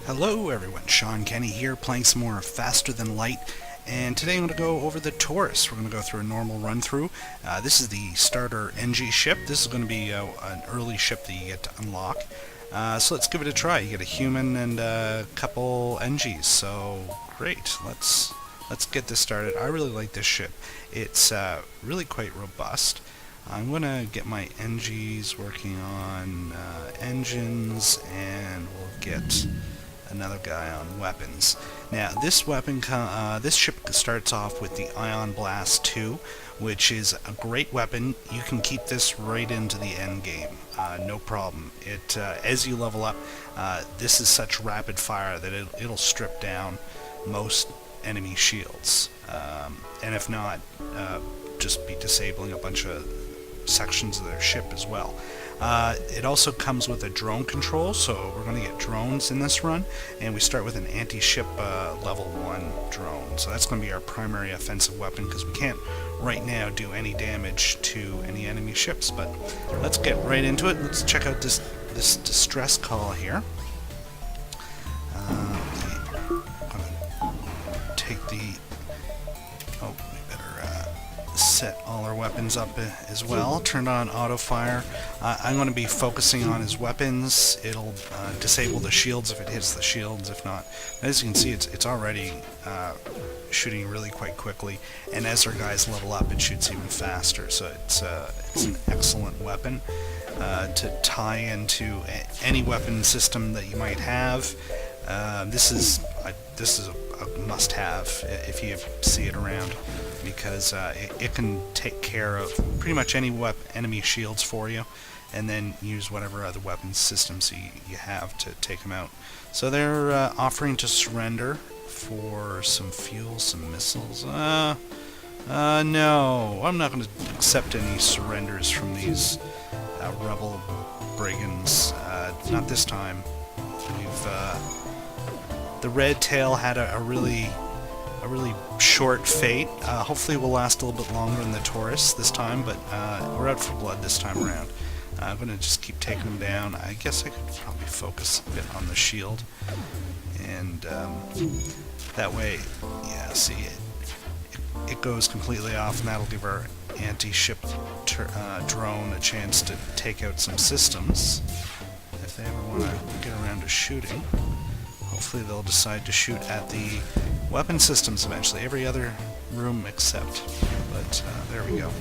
Hello everyone, Shawn, Kenney here, playing some more Faster Than Light, and today I'm going to go over the Torus. We're going to go through a normal run-through. This is the starter NG ship. This is going to be an early ship that you get to unlock. So let's give it a try. You get a human and a couple NGs, so great. Let's get this started. I really like this ship. It's really quite robust. I'm going to get my NGs working on engines, and we'll get another guy on weapons. Now, this ship starts off with the Ion Blast 2, which is a great weapon. You can keep this right into the end game, no problem. It as you level up, this is such rapid fire that it'll strip down most enemy shields, and if not, just be disabling a bunch of sections of their ship as well. It also comes with a drone control, so we're going to get drones in this run, and we start with an anti-ship level 1 drone. So that's going to be our primary offensive weapon, because we can't right now do any damage to any enemy ships. But let's get right into it. Let's check out this distress call here. I'm going to take the... Oh, we better set all our weapons up as well. Turn on auto fire. I'm going to be focusing on his weapons. It'll disable the shields if it hits the shields. If not, as you can see, it's already shooting really quite quickly. And as our guys level up, it shoots even faster. So it's an excellent weapon to tie into any weapon system that you might have. This is a must-have if you see it around, because it can take care of pretty much any enemy shields for you, and then use whatever other weapons systems you have to take them out. So they're offering to surrender for some fuel, some missiles. No, I'm not going to accept any surrenders from these rebel brigands. Not this time. The Red Tail had a really short fate. Hopefully we'll last a little bit longer than the Torus this time, but we're out for blood this time around. I'm going to just keep taking them down. I guess I could probably focus a bit on the shield, and that way, yeah, see, it goes completely off, and that'll give our anti-ship drone a chance to take out some systems if they ever want to get around to shooting. Hopefully they'll decide to shoot at the weapon systems eventually. Every other room except. But there we go.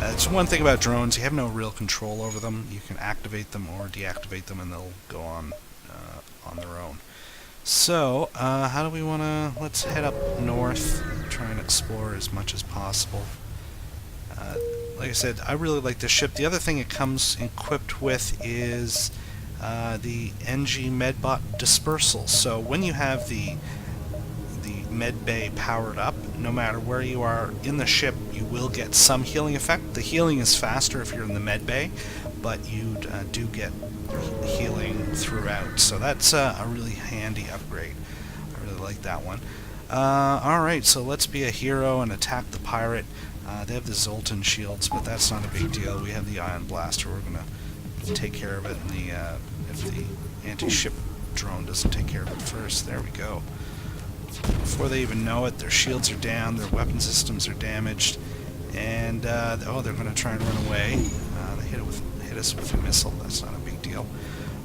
It's one thing about drones, you have no real control over them. You can activate them or deactivate them, and they'll go on their own. So, how do we want to... Let's head up north, try and explore as much as possible. Like I said, I really like this ship. The other thing it comes equipped with is the NG Medbot Dispersal. So when you have the med bay powered up, no matter where you are in the ship, you will get some healing effect. The healing is faster if you're in the med bay, but you do get healing throughout. So that's a really handy upgrade. I really like that one. Alright, so let's be a hero and attack the pirate. They have the Zoltan shields, but that's not a big deal. We have the Ion Blaster. We're going to take care of it if the anti-ship drone doesn't take care of it first. There we go. Before they even know it, their shields are down, their weapon systems are damaged, and oh, they're going to try and run away. They hit us with a missile. That's not a big deal.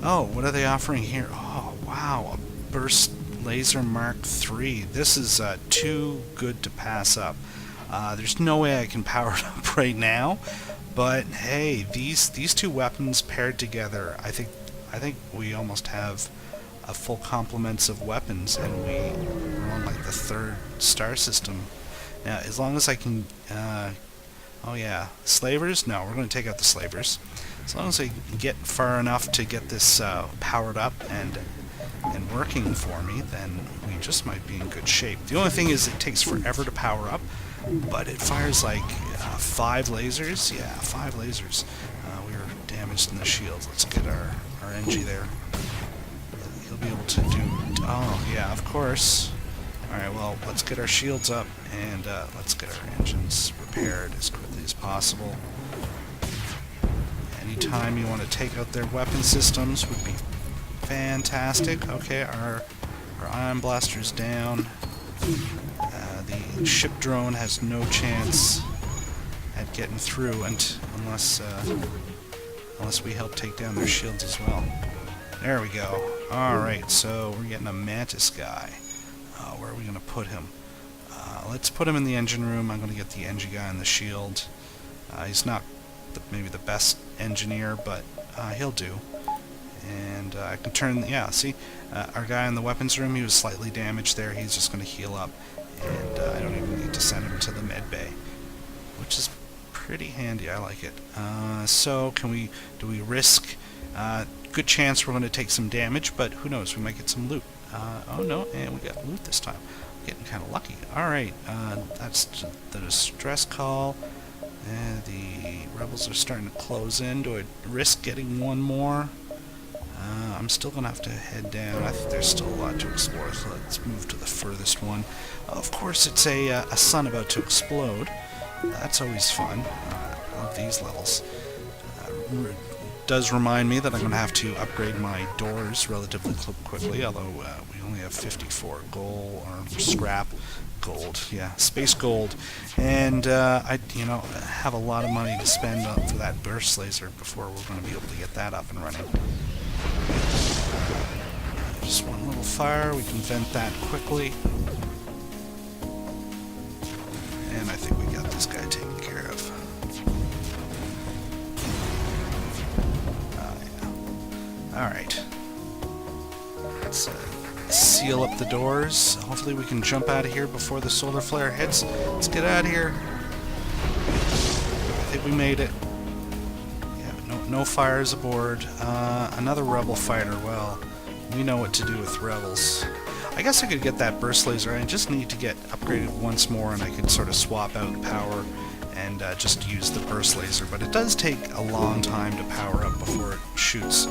Oh, what are they offering here? Oh, wow, a Burst Laser Mark III. This is too good to pass up. There's no way I can power it up right now, but hey, these two weapons paired together, I think we almost have a full complements of weapons, and we're on like the 3rd star system. Now, as long as I can, oh yeah, slavers? No, we're going to take out the slavers. As long as I get far enough to get this powered up and working for me, then we just might be in good shape. The only thing is it takes forever to power up, but it fires like 5 lasers. Yeah, 5 lasers. We were damaged in the shields. Let's get our NG there. He'll be able to do... Oh, yeah, of course. Alright, well, let's get our shields up, and let's get our engines repaired as quickly as possible. Anytime you want to take out their weapon systems would be fantastic. Okay, our ion blaster's down. The ship drone has no chance at getting through unless we help take down their shields as well. There we go. Alright, so we're getting a Mantis guy. Where are we going to put him? Let's put him in the engine room. I'm going to get the engine guy on the shield. He's not maybe the best engineer, but he'll do. And I can turn... Yeah, see? Our guy in the weapons room, he was slightly damaged there. He's just going to heal up. And I don't even need to send him to the med bay, which is pretty handy. I like it. So, do we risk... good chance we're going to take some damage, but who knows? We might get some loot. Oh no, and we got loot this time. Getting kind of lucky. Alright, that's the distress call. And the rebels are starting to close in. Do I risk getting one more? I'm still going to have to head down. I think there's still a lot to explore, so let's move to the furthest one. Of course, it's a sun about to explode. That's always fun. I love these levels. Does remind me that I'm going to have to upgrade my doors relatively quickly, although we only have 54 gold, or scrap gold, yeah, space gold, and I have a lot of money to spend for that burst laser before we're going to be able to get that up and running. Just one little fire, we can vent that quickly, and I think we got this guy taken care of. Alright, let's seal up the doors. Hopefully we can jump out of here before the solar flare hits. Let's get out of here. I think we made it. Yeah, no fires aboard. Another rebel fighter. Well, we know what to do with rebels. I guess I could get that burst laser. I just need to get upgraded once more and I could sort of swap out power and just use the burst laser. But it does take a long time to power up before it shoots.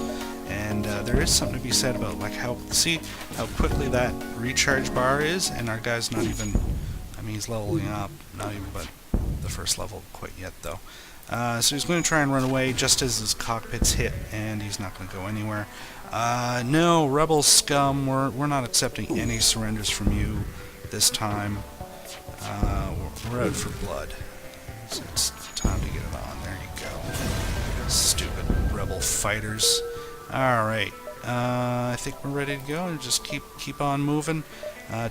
And there is something to be said about like see how quickly that recharge bar is, and our guy's not even, I mean he's leveling up, not even but the first level quite yet though. So he's going to try and run away just as his cockpit's hit, and he's not going to go anywhere. No, rebel scum, we're not accepting any surrenders from you this time. We're out for blood. So it's time to get it on. There you go. Stupid rebel fighters. Alright, I think we're ready to go and just keep on moving.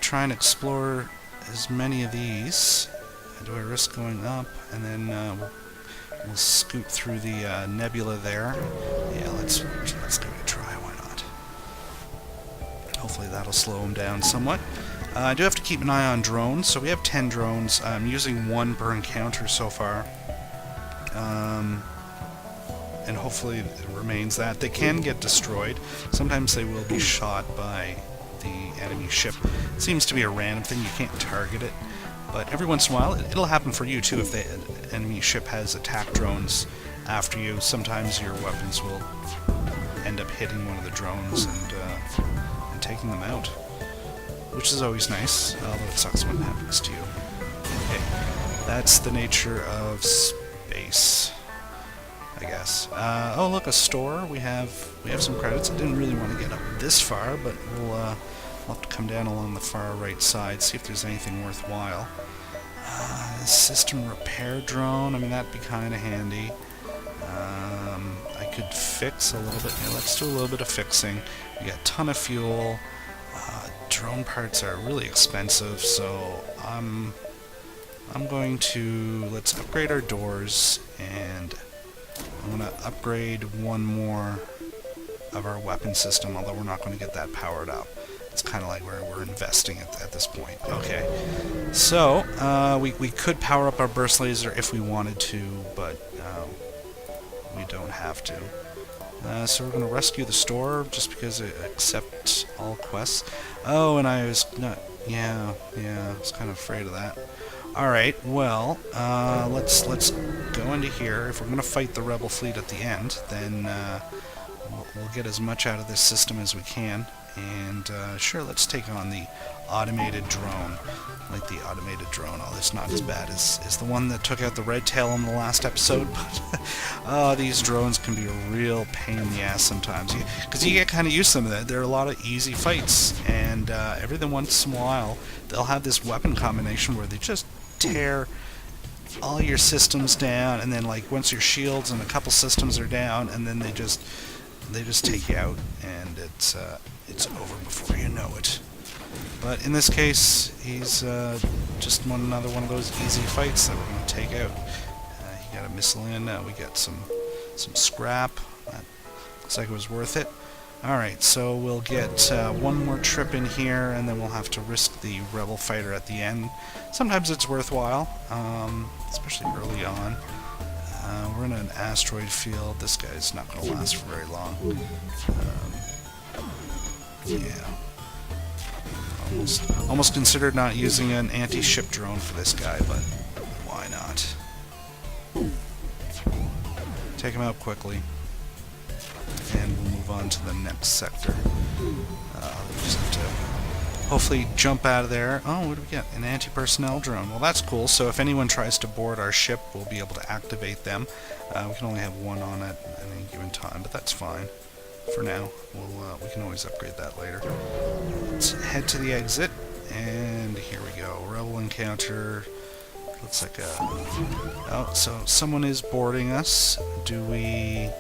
Try and explore as many of these. Do I risk going up? And then we'll scoot through the nebula there. Yeah, let's give it a try, why not? Hopefully that'll slow them down somewhat. I do have to keep an eye on drones, so we have 10 drones. I'm using one per encounter so far. And hopefully it remains that. They can get destroyed. Sometimes they will be shot by the enemy ship. It seems to be a random thing, you can't target it. But every once in a while, it'll happen for you too if the enemy ship has attack drones after you. Sometimes your weapons will end up hitting one of the drones and taking them out. Which is always nice, although it sucks when it happens to you. Okay, that's the nature of space, I guess. Oh look, a store. We have some credits. I didn't really want to get up this far, but we'll have to come down along the far right side, see if there's anything worthwhile. System repair drone. I mean, that'd be kind of handy. I could fix a little bit. Yeah, let's do a little bit of fixing. We got a ton of fuel. Drone parts are really expensive, so I'm going to, let's upgrade our doors, and I'm going to upgrade one more of our weapon system, although we're not going to get that powered up. It's kind of like we're investing at this point. Okay, so we could power up our burst laser if we wanted to, but we don't have to. So we're going to rescue the store just because it accepts all quests. Oh, and I was not... Yeah, I was kind of afraid of that. Alright, well, let's go into here. If we're going to fight the rebel fleet at the end, then we'll get as much out of this system as we can. And sure, let's take on the automated drone. Like the automated drone. Oh, it's not as bad as the one that took out the red tail in the last episode, but Oh, these drones can be a real pain in the ass sometimes, because you get kind of used to them. There are a lot of easy fights, and every once in a while they'll have this weapon combination where they just tear all your systems down, and then like once your shields and a couple systems are down, and then they just take you out, and it's over before you know it. But in this case, he's just another one of those easy fights that we're going to take out. He got a missile in. We got some scrap. That looks like it was worth it. Alright, so we'll get one more trip in here, and then we'll have to risk the rebel fighter at the end. Sometimes it's worthwhile, especially early on. We're in an asteroid field. This guy's not going to last for very long. Yeah. Almost considered not using an anti-ship drone for this guy, but why not? Take him out quickly, and we'll move on to the next sector. Just have to hopefully jump out of there. Oh, what do we get? An anti-personnel drone. Well, that's cool. So if anyone tries to board our ship, we'll be able to activate them. We can only have one on it at any given time, but that's fine. For now, we can always upgrade that later. Let's head to the exit, and here we go. Rebel encounter. Looks like a... Oh, so someone is boarding us. Do we...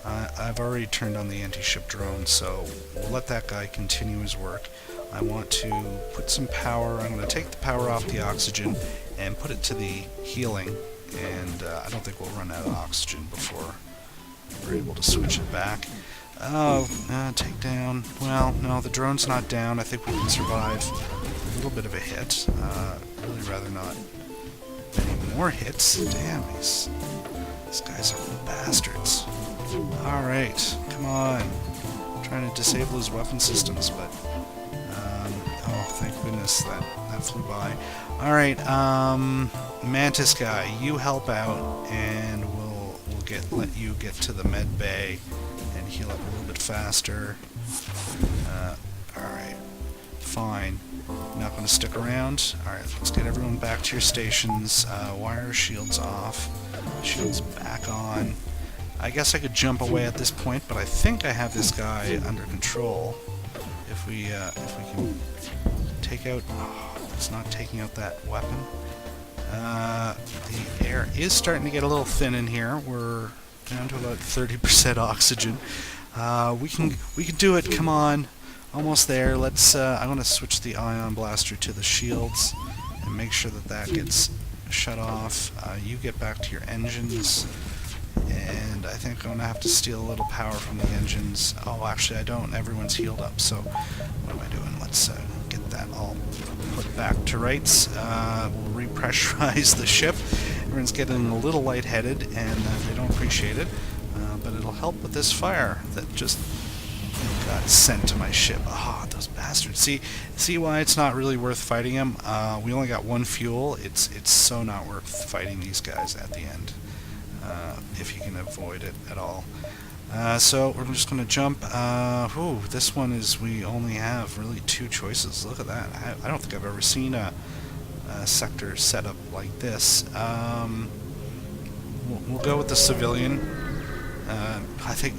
I've already turned on the anti-ship drone, so we'll let that guy continue his work. I want to put some power. I'm going to take the power off the oxygen and put it to the healing, and I don't think we'll run out of oxygen before we're able to switch it back. Oh, take down. Well, no, the drone's not down. I think we can survive a little bit of a hit. Really rather not any more hits. Damn, these guys are bastards. Alright, come on. I'm trying to disable his weapon systems, but... oh, thank goodness that flew by. Alright, Mantis guy, you help out, and we'll let you get to the med bay and heal up a little bit faster. Alright, fine. Not going to stick around. Alright, let's get everyone back to your stations. Wire shields off. Shields back on. I guess I could jump away at this point, but I think I have this guy under control. If we can take out... Oh, it's not taking out that weapon. The air is starting to get a little thin in here. We're down to about 30% oxygen. We can do it. Come on, almost there. Let's. I'm going to switch the ion blaster to the shields and make sure that gets shut off. You get back to your engines, and I think I'm going to have to steal a little power from the engines. Oh, actually, I don't. Everyone's healed up. So what am I doing? Let's get that all put back to rights. We'll repressurize the ship. Everyone's getting a little lightheaded, and they don't appreciate it. But it'll help with this fire that just got sent to my ship. Ah, those bastards. See why it's not really worth fighting them? We only got one fuel. It's so not worth fighting these guys at the end, if you can avoid it at all. So we're just going to jump. This one is, we only have really two choices. Look at that. I don't think I've ever seen a sector set up like this. We'll go with the civilian. I think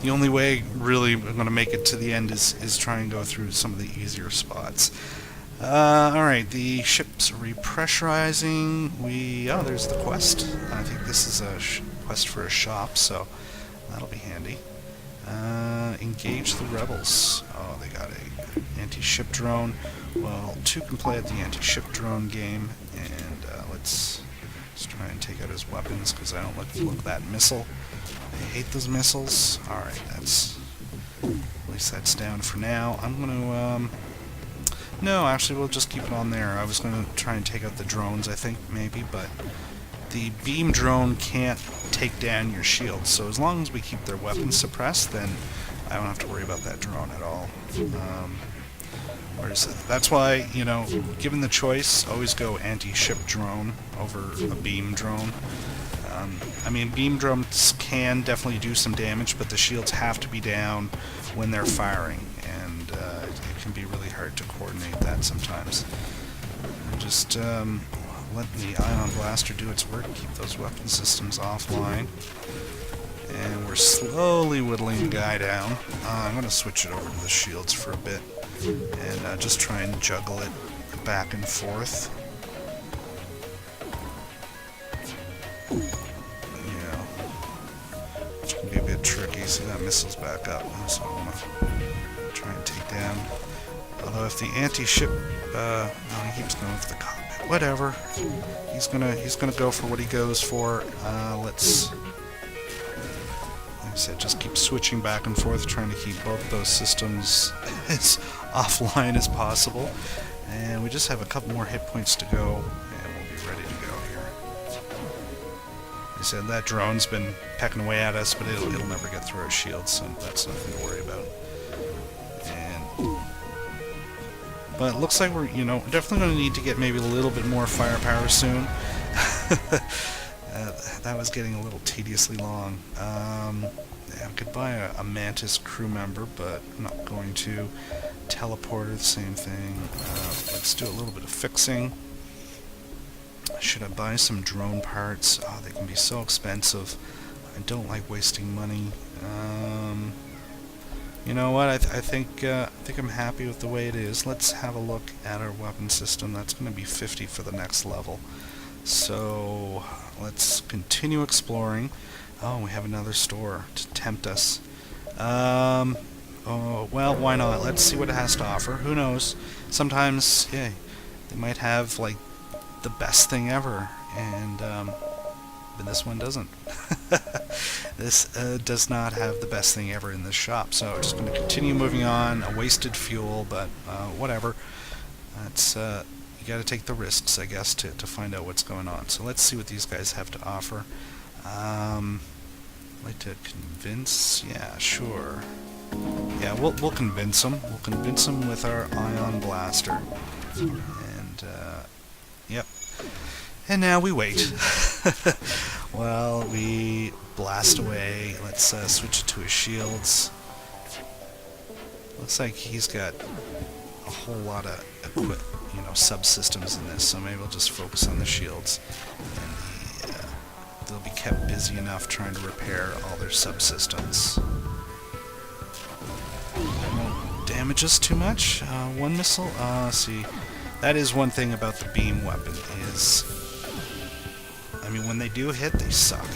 the only way really we're going to make it to the end is try and go through some of the easier spots. Alright, the ship's repressurizing. Oh, there's the quest. I think this is a quest for a shop, so that'll be handy. Engage the rebels. Oh, they got a anti-ship drone. Well, two can play at the anti-ship drone game, and let's try and take out his weapons, because I don't like the look of that missile. I hate those missiles. Alright, at least that's down for now. I'm going to, no, actually we'll just keep it on there. I was going to try and take out the drones, I think, maybe, but the beam drone can't take down your shield, so as long as we keep their weapons suppressed, then I don't have to worry about that drone at all. That's why, you know, given the choice, always go anti-ship drone over a beam drone. I mean, beam drones can definitely do some damage, but the shields have to be down when they're firing, and it can be really hard to coordinate that sometimes. Just let the ion blaster do its work, keep those weapon systems offline. And we're slowly whittling the guy down. I'm going to switch it over to the shields for a bit and just try and juggle it back and forth. Yeah, which can be a bit tricky. See, that missile's back up, so I want to try and take down. Although if the anti-ship, no, he keeps going for the cockpit. Whatever. He's gonna go for what he goes for. Let's. Like I said, just keep switching back and forth, trying to keep both those systems as offline as possible. And we just have a couple more hit points to go, and we'll be ready to go here. Like I said, that drone's been pecking away at us, but it'll never get through our shields, so that's nothing to worry about. But it looks like we're, definitely going to need to get maybe a little bit more firepower soon. That was getting a little tediously long. I could buy a Mantis crew member, but I'm not going to. Teleporter, the same thing. Let's do a little bit of fixing. Should I buy some drone parts? Oh, they can be so expensive. I don't like wasting money. You know what? I think I'm happy with the way it is. Let's have a look at our weapon system. That's going to be 50 for the next level. So let's continue exploring. Oh, we have another store to tempt us. Oh, well, why not? Let's see what it has to offer. Who knows? Sometimes, yeah, they might have like the best thing ever, and but this one doesn't. This does not have the best thing ever in this shop, so just going to continue moving on. A wasted fuel, but whatever. That's you got to take the risks, I guess, to find out what's going on. So let's see what these guys have to offer. I'd like to convince. Yeah, sure. Yeah, we'll convince them. We'll convince them with our ion blaster. And yep. And now we wait. Well, we blast away. Let's switch it to his shields. Looks like he's got a whole lot of subsystems in this, so maybe we'll just focus on the shields. And they'll be kept busy enough trying to repair all their subsystems. Won't damage us too much. One missile. See, that is one thing about the beam weapon is, I mean, when they do hit, they suck.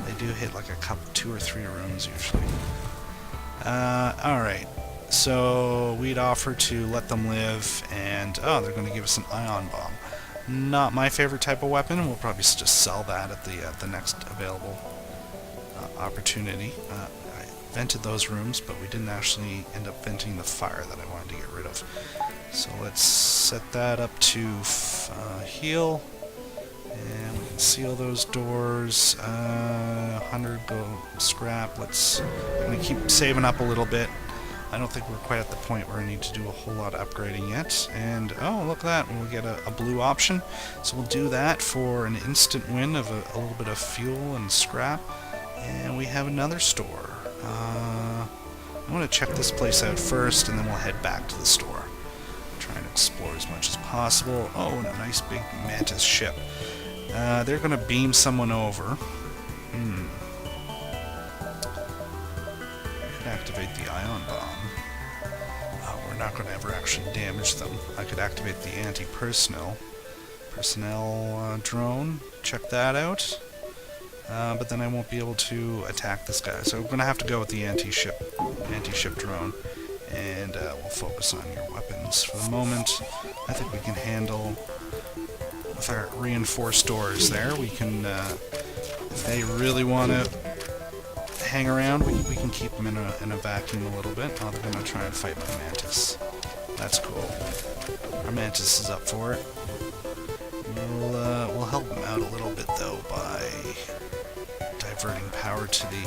They do hit like two or three rooms usually. Alright, so we'd offer to let them live, and they're going to give us an ion bomb. Not my favorite type of weapon. We'll probably just sell that at the next available opportunity. I vented those rooms, but we didn't actually end up venting the fire that I wanted to get rid of. So let's set that up to heal. And we can seal those doors. 100 go scrap. I'm going to keep saving up a little bit. I don't think we're quite at the point where I need to do a whole lot of upgrading yet. And, oh, look at that. We'll get a blue option. So we'll do that for an instant win of a little bit of fuel and scrap. And we have another store. I want to check this place out first, and then we'll head back to the store. Try and explore as much as possible. Oh, and a nice big Mantis ship. They're going to beam someone over. I could activate the ion bomb. We're not going to ever actually damage them. I could activate the anti-personnel drone. Check that out. But then I won't be able to attack this guy. So we're going to have to go with the anti-ship drone. And we'll focus on your weapons for the moment. I think we can handle with our reinforced doors there. We can, if they really want to hang around, we can keep them in a vacuum a little bit. Oh, they're going to try and fight my Mantis. That's cool. Our Mantis is up for it. We'll help them out a little bit though by diverting power to the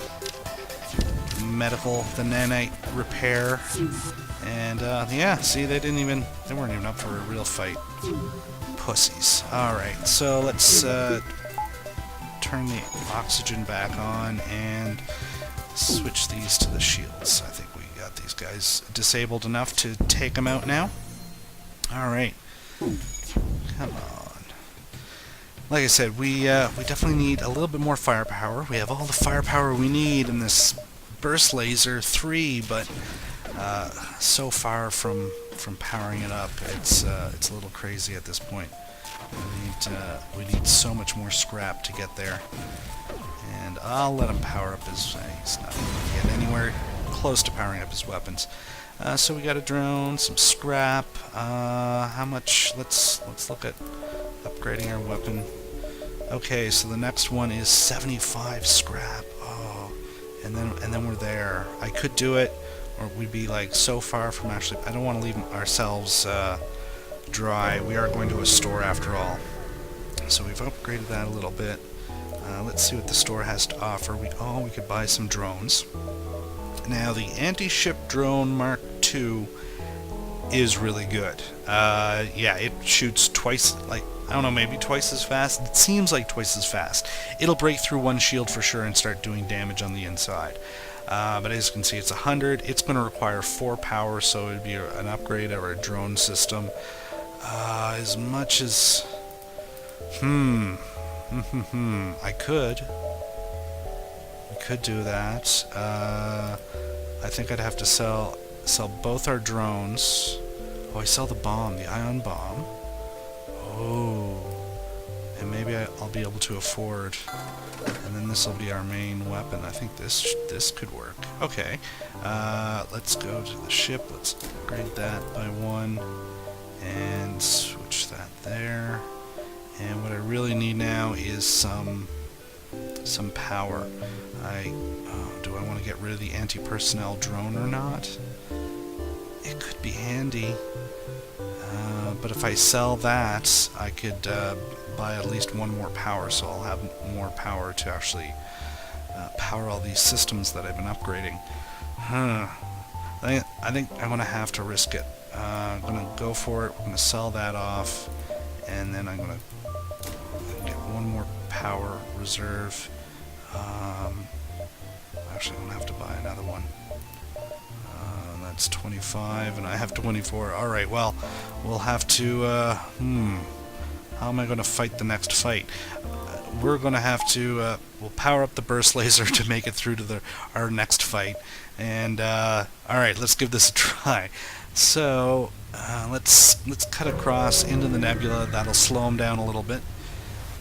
nanite repair. And yeah, see, they weren't even up for a real fight. Pussies. Alright, so let's turn the oxygen back on and switch these to the shields. I think we got these guys disabled enough to take them out now. Alright. Come on. like I said, we definitely need a little bit more firepower. We have all the firepower we need in this burst laser 3, but so far from powering it up, it's a little crazy at this point. We need so much more scrap to get there, and I'll let him power up his. He's not going to get anywhere close to powering up his weapons. So we got a drone, some scrap. How much? Let's look at upgrading our weapon. Okay, so the next one is 75 scrap. Oh, and then we're there. I could do it, or we'd be like so far from actually. I don't want to leave ourselves dry. We are going to a store after all, so we've upgraded that a little bit. Let's see what the store has to offer. We could buy some drones. Now the anti-ship drone Mark II is really good. Yeah, it shoots twice, like, I don't know, maybe twice as fast. It seems like twice as fast. It'll break through one shield for sure and start doing damage on the inside. But as you can see, it's 100. It's going to require 4 power, so it'd be an upgrade of our drone system. As much as... I could do that. I think I'd have to sell both our drones. Oh, I sell the bomb, the ion bomb. Oh, and maybe I'll be able to afford. And then this will be our main weapon. I think this could work. Okay, let's go to the ship. Let's upgrade that by 1 and switch that there. And what I really need now is some power. Do I want to get rid of the anti-personnel drone or not? It could be handy. But if I sell that, I could buy at least 1 more power, so I'll have more power to actually power all these systems that I've been upgrading. I think I'm going to have to risk it. I'm going to go for it. I'm going to sell that off, and then I'm going to get 1 more power reserve. Actually, I'm going to have to buy another one. That's 25, and I have 24. Alright, well, we'll have to, how am I going to fight the next fight? We're going to have to, we'll power up the burst laser to make it through to our next fight. And, alright, let's give this a try. So, let's cut across into the nebula. That'll slow him down a little bit.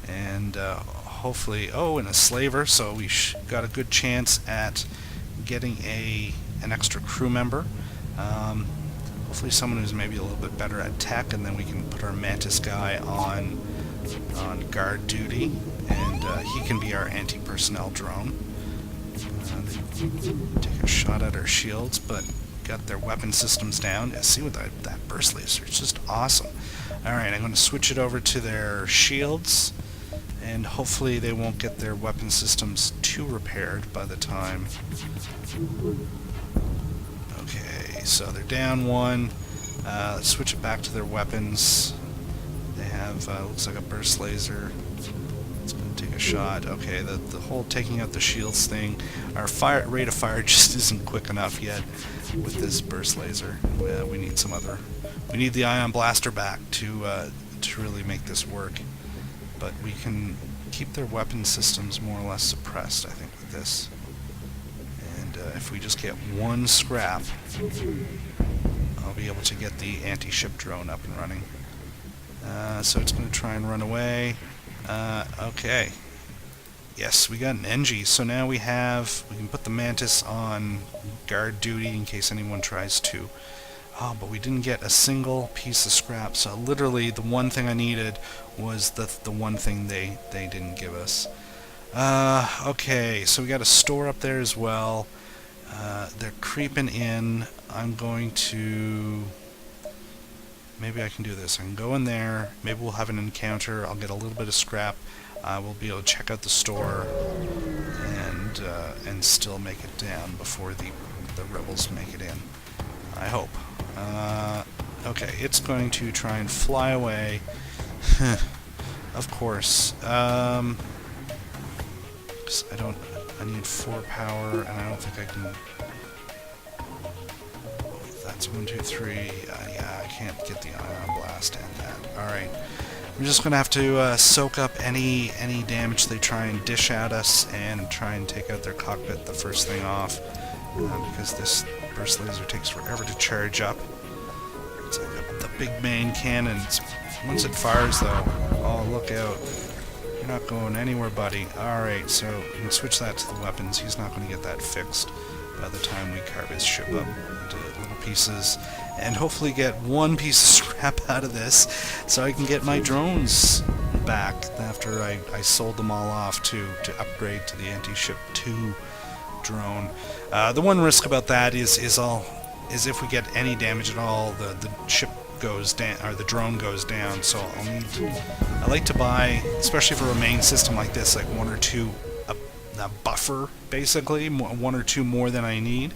And, hopefully, and a slaver, so we got a good chance at getting an extra crew member. Hopefully someone who's maybe a little bit better at tech, and then we can put our Mantis guy on guard duty, and he can be our anti-personnel drone. Take a shot at our shields, but got their weapon systems down. Yeah, see with that burst laser, it's just awesome. Alright, I'm going to switch it over to their shields, and hopefully they won't get their weapon systems too repaired by the time. Okay, so they're down 1. Let's switch it back to their weapons. They have, looks like a burst laser. It's going to take a shot. Okay, the whole taking out the shields thing, our rate of fire just isn't quick enough yet with this burst laser. We need some other. We need the ion blaster back to really make this work. But we can keep their weapon systems more or less suppressed, I think, with this. And if we just get 1 scrap, I'll be able to get the anti-ship drone up and running. So it's going to try and run away. Okay. Yes, we got an NG, so now we can put the Mantis on guard duty in case anyone tries to. Oh, but we didn't get a single piece of scrap, so literally the one thing I needed was the one thing they didn't give us. Okay, so we got a store up there as well. They're creeping in. I'm going to... Maybe I can do this. I can go in there. Maybe we'll have an encounter. I'll get a little bit of scrap. We'll be able to check out the store and still make it down before the rebels make it in. I hope. Okay, it's going to try and fly away. Of course. 'Cause I need 4 power, and I don't think I can... That's 1, 2, 3. Yeah, I can't get the ion blast and that. Alright. We're just gonna have to soak up any damage they try and dish at us, and try and take out their cockpit the first thing off, because this burst laser takes forever to charge up. It's like the big main cannon. Once it fires, though, oh, look out! You're not going anywhere, buddy. All right, so we can switch that to the weapons. He's not going to get that fixed by the time we carve his ship up into little pieces, and hopefully get one piece of scrap out of this, so I can get my drones back after I sold them all off to upgrade to the anti-ship 2 drone. The one risk about that is if we get any damage at all, the ship goes down, or the drone goes down. So I like to buy, especially for a main system like this, like one or two a buffer, basically, one or two more than I need,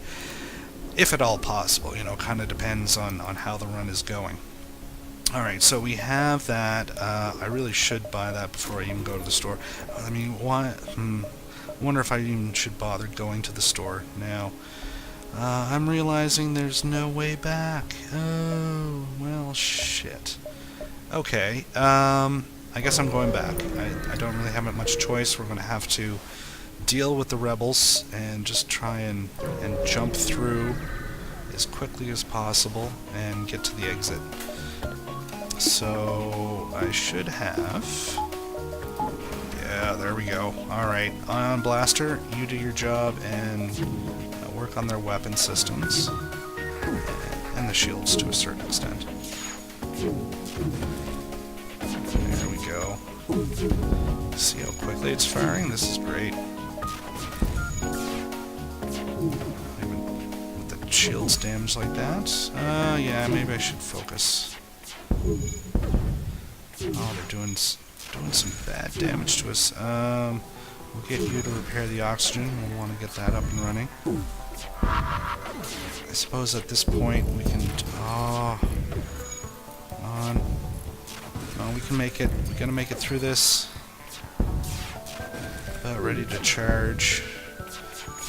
if at all possible. You know, kind of depends on how the run is going. Alright, so we have that. I really should buy that before I even go to the store. I mean, why? I wonder if I even should bother going to the store now. I'm realizing there's no way back. Oh, well, shit. Okay, I guess I'm going back. I don't really have much choice. We're going to have to deal with the rebels and just try and jump through as quickly as possible and get to the exit. So I should have... Yeah, there we go. Alright, Ion Blaster, you do your job and work on their weapon systems. And the shields to a certain extent. There we go. See how quickly it's firing? This is great. With the shields damaged like that? Yeah, maybe I should focus. Oh, they're doing some bad damage to us. We'll get you to repair the oxygen. We'll want to get that up and running. I suppose at this point we can... Oh, come on. No, we can make it. We're gonna make it through this. About ready to charge.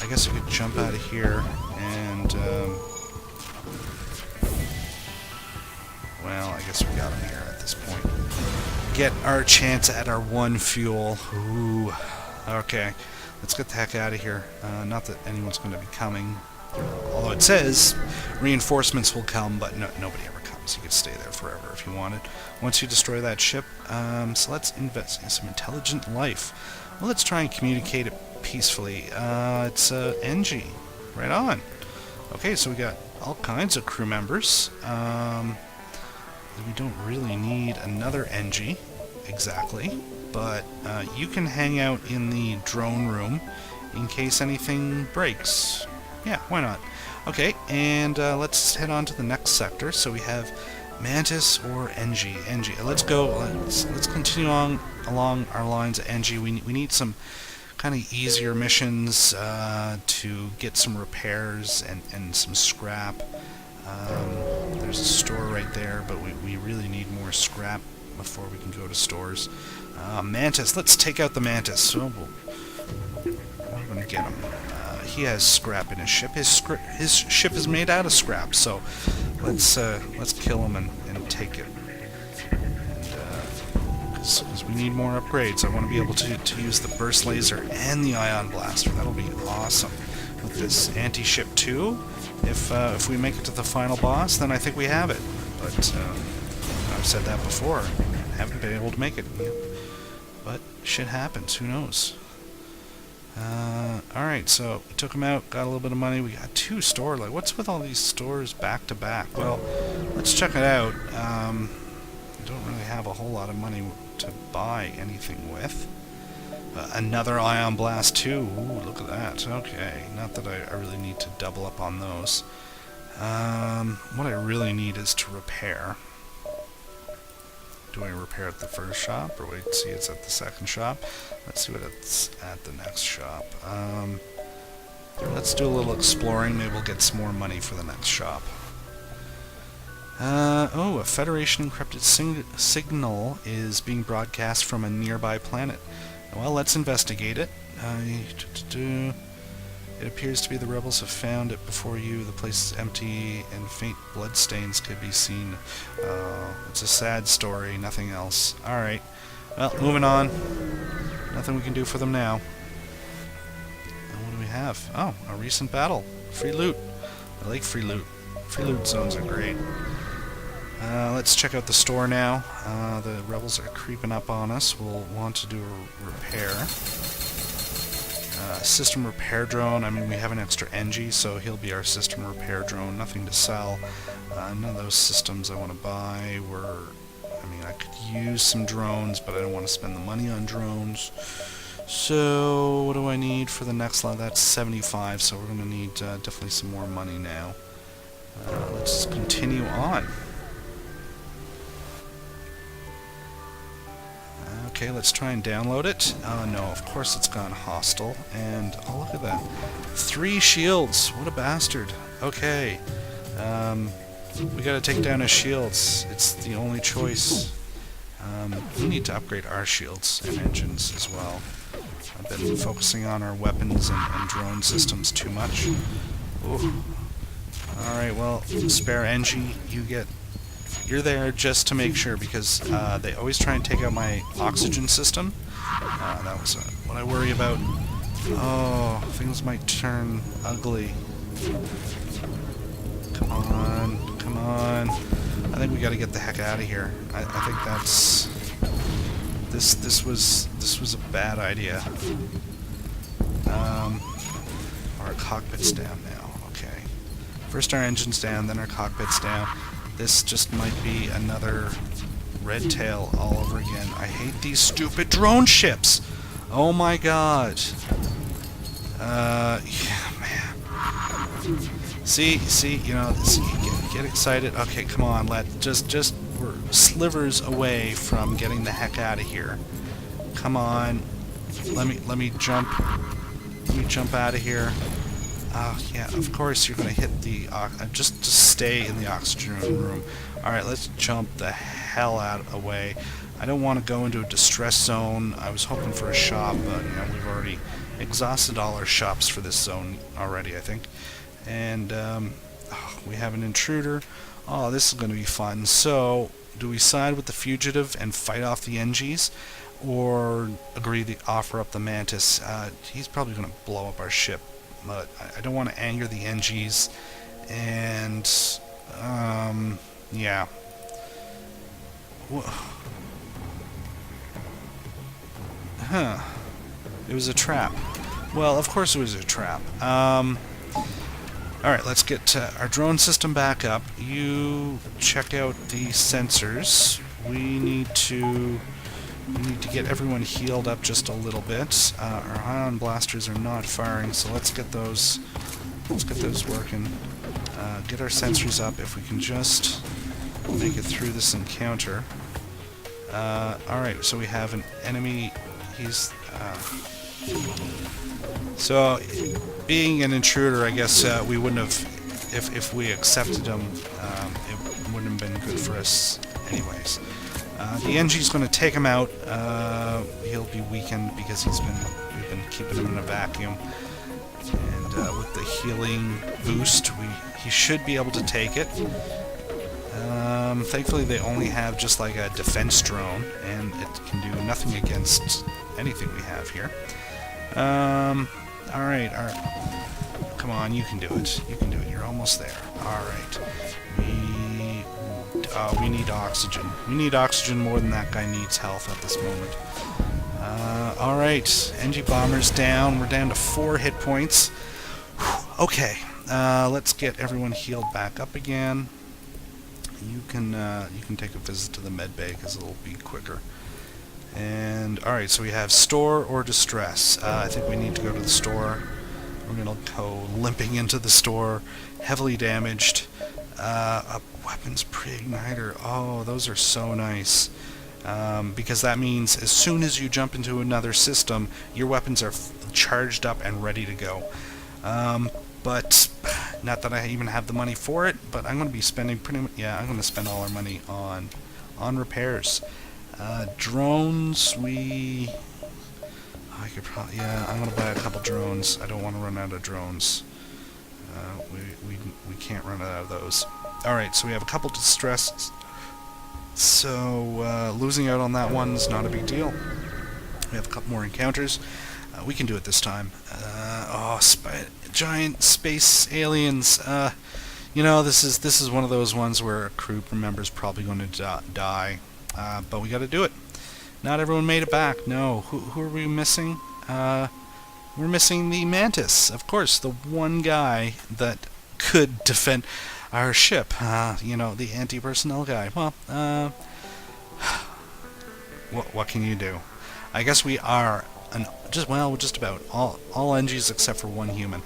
I guess we could jump out of here and... well, I guess we got him here at this point. Get our chance at our one fuel. Ooh. Okay, let's get the heck out of here. Not that anyone's going to be coming. Although it says reinforcements will come, but nobody ever comes. You could stay there forever if you wanted. Once you destroy that ship, so let's invest in some intelligent life. Well, let's try and communicate it peacefully. It's NG. Right on. Okay, so we got all kinds of crew members. We don't really need another NG, exactly, but you can hang out in the drone room in case anything breaks. Yeah, why not? Okay, and let's head on to the next sector. So we have Mantis or NG. NG. Let's go. Let's continue on along our lines of NG. We need some kind of easier missions to get some repairs and some scrap. There's a store right there, but we really need more scrap before we can go to stores. Mantis, let's take out the Mantis. So we're going to get him. He has scrap in his ship. His ship is made out of scrap, so let's kill him and take it. Because we need more upgrades. I want to be able to use the burst laser and the ion blaster. That'll be awesome. With this anti-ship 2, if we make it to the final boss, then I think we have it. But I've said that before. I haven't been able to make it. But shit happens. Who knows? Alright, so we took them out, got a little bit of money. We got 2 stores. Like, what's with all these stores back to back? Well, let's check it out. I don't really have a whole lot of money to buy anything with. Another Ion Blast 2. Ooh, look at that. Okay, not that I really need to double up on those. What I really need is to repair. Do I repair at the first shop, or wait to see it's at the second shop? Let's see what it's at the next shop. Let's do a little exploring. Maybe we'll get some more money for the next shop. Oh, a Federation encrypted signal is being broadcast from a nearby planet. Well, let's investigate it. It appears to be the rebels have found it before you. The place is empty and faint blood stains could be seen. It's a sad story, nothing else. Alright. Well, moving on. Nothing we can do for them now. And what do we have? Oh, a recent battle. Free loot. I like free loot. Free loot zones are great. Let's check out the store now. The rebels are creeping up on us. We'll want to do a repair. System repair drone. I mean, we have an extra NG, so he'll be our system repair drone. Nothing to sell. None of those systems I want to buy were... I mean, I could use some drones, but I don't want to spend the money on drones. So, what do I need for the next lot? That's 75, so we're going to need definitely some more money now. Let's continue on. Okay, let's try and download it. No, of course it's gone hostile. And, oh, look at that. 3 shields. What a bastard. Okay. We gotta take down his shields. It's the only choice. We need to upgrade our shields and engines as well. I've been focusing on our weapons and drone systems too much. Alright, well, spare NG, you're there just to make sure, because they always try and take out my oxygen system. That was what I worry about. Oh, things might turn ugly. Come on, come on. I think we gotta get the heck out of here. I think that's... This was a bad idea. Our cockpit's down now, okay. First our engine's down, then our cockpit's down. This just might be another red tail all over again. I hate these stupid drone ships! Oh my god. Yeah, man. See, you know, get excited. Okay, come on, just we're slivers away from getting the heck out of here. Come on. Let me jump out of here. Yeah, of course you're gonna hit the just stay in the oxygen room. Alright, let's jump the hell out away. I don't want to go into a distress zone. I was hoping for a shop, but you know, we've already exhausted all our shops for this zone already, I think. And we have an intruder. Oh, this is going to be fun. So, do we side with the fugitive and fight off the NGs, or agree to offer up the Mantis? He's probably going to blow up our ship, but I don't want to anger the NGs. And yeah. Huh. It was a trap. Well, of course it was a trap. Alright, let's get our drone system back up. You check out the sensors. We need to get everyone healed up just a little bit. Our ion blasters are not firing, so let's get those working. Get our sensors up if we can just make it through this encounter. Alright, so we have an enemy. He's so, being an intruder, I guess we wouldn't have, if we accepted him, it wouldn't have been good for us anyways. The NG's going to take him out. He'll be weakened because we've been keeping him in a vacuum. And with the healing boost, he should be able to take it. Thankfully they only have just like a defense drone, and it can do nothing against anything we have here. Alright. Come on, you can do it. You can do it. You're almost there. Alright. We need oxygen. We need oxygen more than that guy needs health at this moment. Alright. NG Bomber's down. We're down to 4 hit points. Okay. Let's get everyone healed back up again. You can take a visit to the med bay because it'll be quicker. And alright, so we have store or distress. I think we need to go to the store. We're gonna go limping into the store, heavily damaged. A weapons pre-igniter. Oh, those are so nice. Because that means as soon as you jump into another system, your weapons are charged up and ready to go. But not that I even have the money for it, but I'm going to be spending I'm going to spend all our money on repairs. Drones, I could probably... Yeah, I'm gonna buy a couple drones. I don't want to run out of drones. We can't run out of those. Alright, so we have a couple distressed. So, losing out on that one's not a big deal. We have a couple more encounters. We can do it this time. Giant space aliens. You know, this is one of those ones where a crew member's probably going to die. But we got to do it. Not everyone made it back. No. Who are we missing? We're missing the Mantis. Of course, the one guy that could defend our ship. You know, the anti-personnel guy. Well, what can you do? I guess we are just about all NGs except for one human.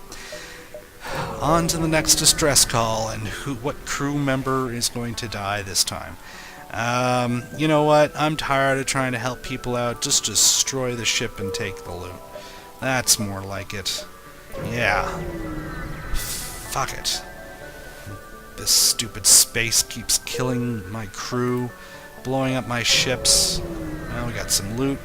On to the next distress call, and what crew member is going to die this time? You know what? I'm tired of trying to help people out. Just destroy the ship and take the loot. That's more like it. Yeah. Fuck it. This stupid space keeps killing my crew, blowing up my ships. Well, we got some loot.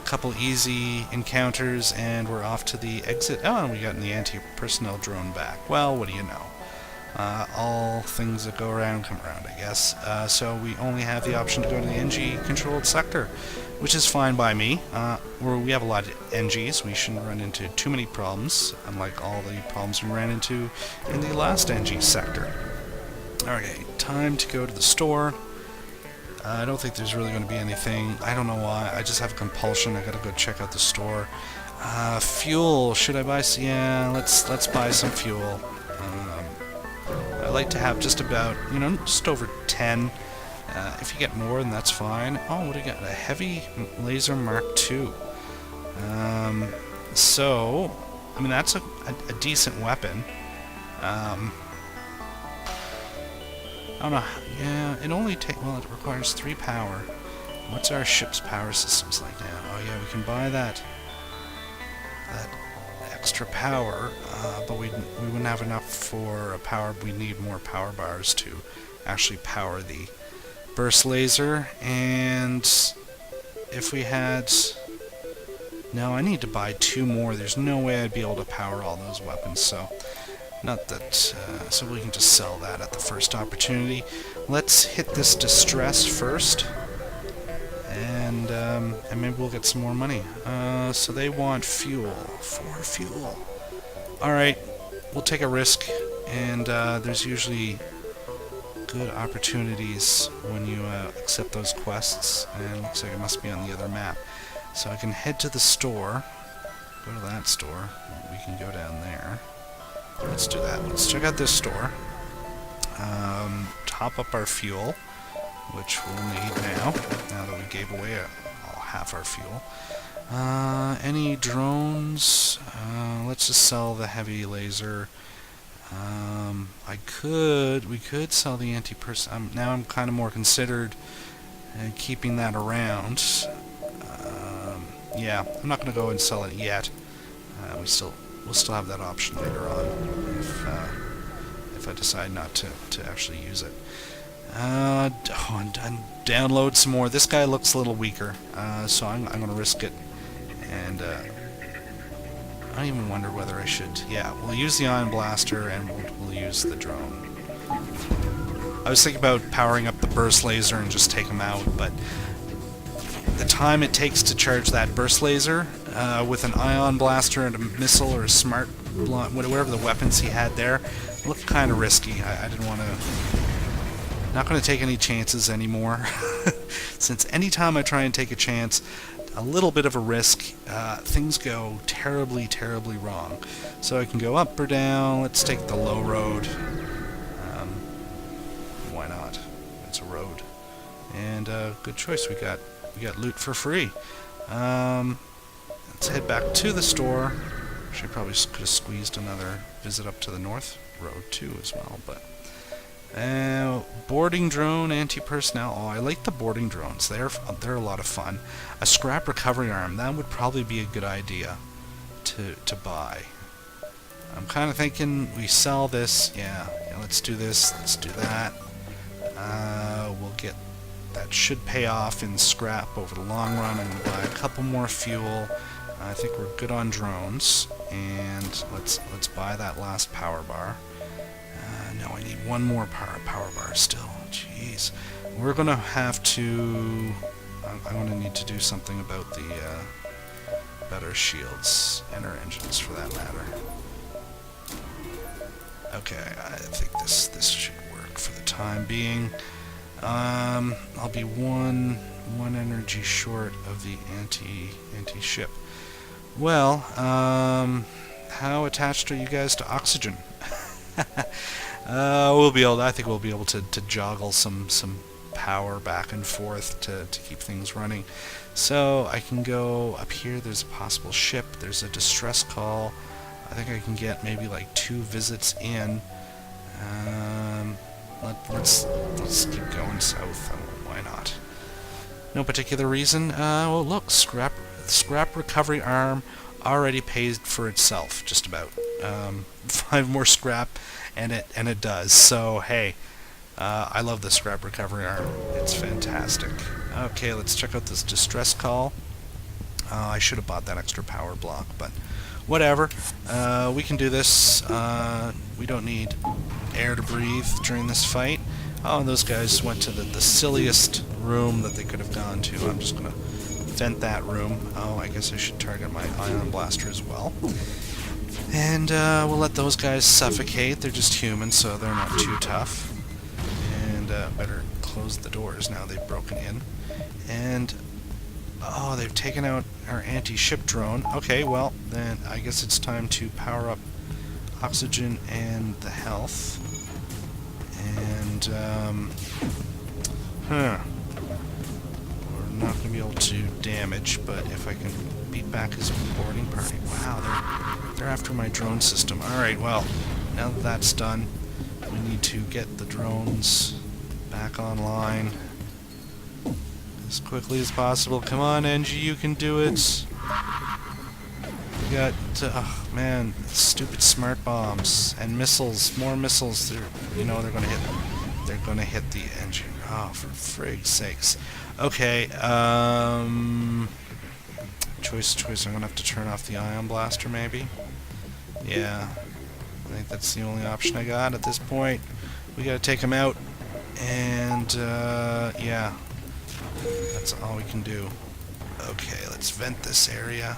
Couple easy encounters, and we're off to the exit. Oh, and we got the anti-personnel drone back. Well, what do you know? All things that go around come around, I guess. So we only have the option to go to the NG-controlled sector, which is fine by me. We have a lot of NGs. We shouldn't run into too many problems, unlike all the problems we ran into in the last NG sector. Okay, time to go to the store. I don't think there's really going to be anything. I don't know why. I just have a compulsion. I gotta go check out the store. Fuel. Should I buy? Yeah, let's buy some fuel. I like to have just about, just over 10. If you get more, then that's fine. Oh, what do you got? A heavy laser Mark II. So, I mean, that's a decent weapon. I don't know. Yeah, it requires 3 power. What's our ship's power systems like now? Oh yeah, we can buy that extra power, but we wouldn't have enough for a power. We need more power bars to actually power the burst laser. And if we had... No, I need to buy 2 more. There's no way I'd be able to power all those weapons, so... Not that, so we can just sell that at the first opportunity. Let's hit this distress first, and maybe we'll get some more money. So they want fuel. 4 fuel. Alright, we'll take a risk, and there's usually good opportunities when you accept those quests, and it looks like it must be on the other map. So I can head to the store, go to that store, we can go down there. Let's do that. Let's check out this store. Top up our fuel, which we'll need now that we gave away half our fuel. Any drones? Let's just sell the heavy laser. We could sell the anti-person. Now I'm kind of more considered keeping that around. Yeah, I'm not going to go and sell it yet. We'll still have that option later on if I decide not to actually use it. And download some more. This guy looks a little weaker, so I'm going to risk it. And I don't even wonder whether I should. Yeah, we'll use the ion blaster and we'll use the drone. I was thinking about powering up the burst laser and just take him out, but the time it takes to charge that burst laser with an ion blaster and a missile or a smart whatever the weapons he had there looked kind of risky. I didn't want to... Not going to take any chances anymore. Since any time I try and take a chance, a little bit of a risk, things go terribly, terribly wrong. So I can go up or down. Let's take the low road. Why not? It's a road. And good choice. We got loot for free. Let's head back to the store. Actually, probably could have squeezed another visit up to the north road too as well. But boarding drone, anti-personnel. Oh, I like the boarding drones. They're a lot of fun. A scrap recovery arm. That would probably be a good idea to buy. I'm kind of thinking we sell this. Yeah, let's do this. Let's do that. We'll get... That should pay off in scrap over the long run. I'm going to buy a couple more fuel. I think we're good on drones, and let's buy that last power bar. No, I need one more power bar still. Jeez. We're gonna have to... I'm gonna need to do something about the about our shields and our engines, for that matter. Okay, I think this should work for the time being. I'll be one energy short of the anti-ship. Well, how attached are you guys to oxygen? I think we'll be able to joggle some power back and forth to keep things running. So I can go up here. There's a possible ship. There's a distress call. I think I can get maybe like 2 visits in. Let's keep going south. Why not? No particular reason. Well, look, scrap recovery arm already paid for itself, just about. 5 more scrap, and it does. So hey, I love the scrap recovery arm. It's fantastic. Okay, let's check out this distress call. I should have bought that extra power block, but whatever. We can do this. We don't need air to breathe during this fight. Oh, and those guys went to the silliest room that they could have gone to. I'm just going to vent that room. Oh, I guess I should target my ion blaster as well. And we'll let those guys suffocate. They're just human, so they're not too tough. And better close the doors now they've broken in. And oh, they've taken out our anti-ship drone. Okay, well, then I guess it's time to power up oxygen and the health. And, we're not going to be able to damage, but if I can beat back his boarding party. Wow, they're after my drone system. Alright, well, now that that's done, we need to get the drones back online as quickly as possible. Come on, Angie, you can do it. We got, oh man, stupid smart bombs and missiles, more missiles. They're gonna hit the engine. Oh, for frig's sakes. Okay, choice. I'm gonna have to turn off the ion blaster, maybe. Yeah, I think that's the only option I got at this point. We gotta take him out, and yeah. That's all we can do. Okay, let's vent this area.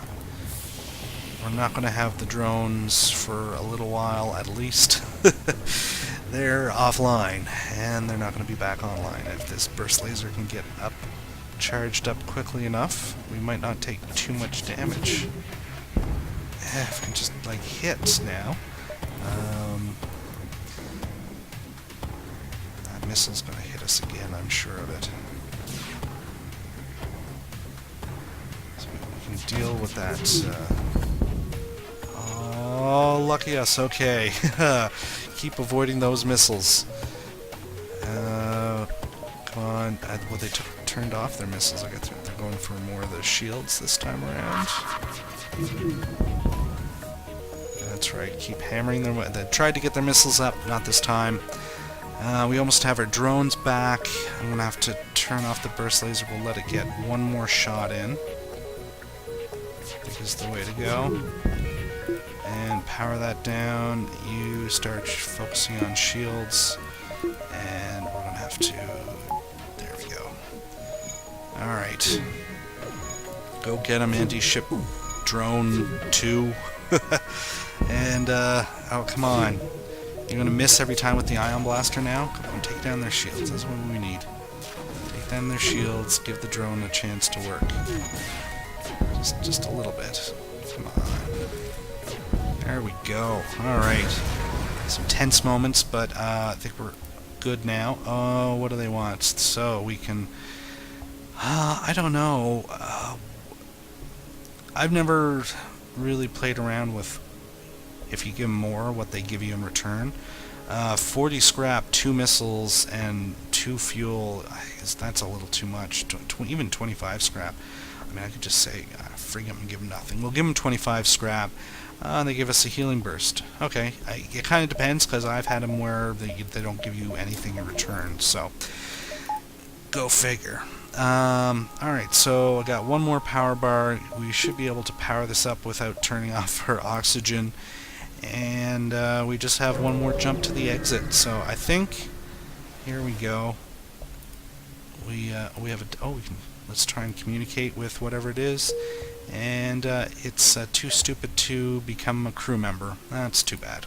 We're not going to have the drones for a little while, at least. They're offline, and they're not going to be back online. If this burst laser can get charged up quickly enough, we might not take too much damage. If we can just, like, hit now. That missile's going to hit us again, I'm sure of it. Deal with that. Oh, lucky us. Okay. Keep avoiding those missiles. Come on. Well, they turned off their missiles. I guess they're going for more of the shields this time around. That's right. Keep hammering them. They tried to get their missiles up. Not this time. We almost have our drones back. I'm going to have to turn off the burst laser. We'll let it get one more shot in. Is the way to go. And power that down. You start focusing on shields, and we're gonna have to... There we go. Alright. Go get him, anti-ship drone 2. And, oh, come on. You're gonna miss every time with the ion blaster now? Come on, take down their shields. That's what we need. Take down their shields, give the drone a chance to work. Just a little bit. Come on. There we go. Alright. Some tense moments, but I think we're good now. Oh, what do they want? So we can... I don't know. I've never really played around with, if you give them more, what they give you in return. 40 scrap, 2 missiles, and 2 fuel. That's a little too much. Even 25 scrap. I mean, I could just say, frig them and give them nothing. We'll give them 25 scrap. They give us a healing burst. Okay, it kind of depends, because I've had them where they don't give you anything in return, so go figure. Alright, so I got one more power bar. We should be able to power this up without turning off her oxygen. And we just have one more jump to the exit. So I think, here we go. We have let's try and communicate with whatever it is. And it's too stupid to become a crew member. That's too bad.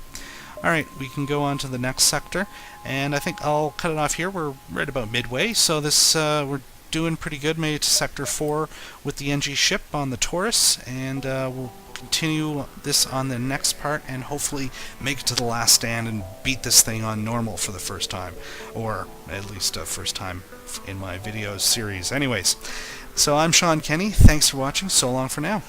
Alright, we can go on to the next sector, and I think I'll cut it off here. We're right about midway, so this we're doing pretty good. Made it to Sector 4 with the NG ship on the Torus, and we'll continue this on the next part and hopefully make it to the last stand and beat this thing on normal for the first time, or at least first time in my videos series. Anyways, so I'm Shawn Kenney. Thanks for watching. So long for now.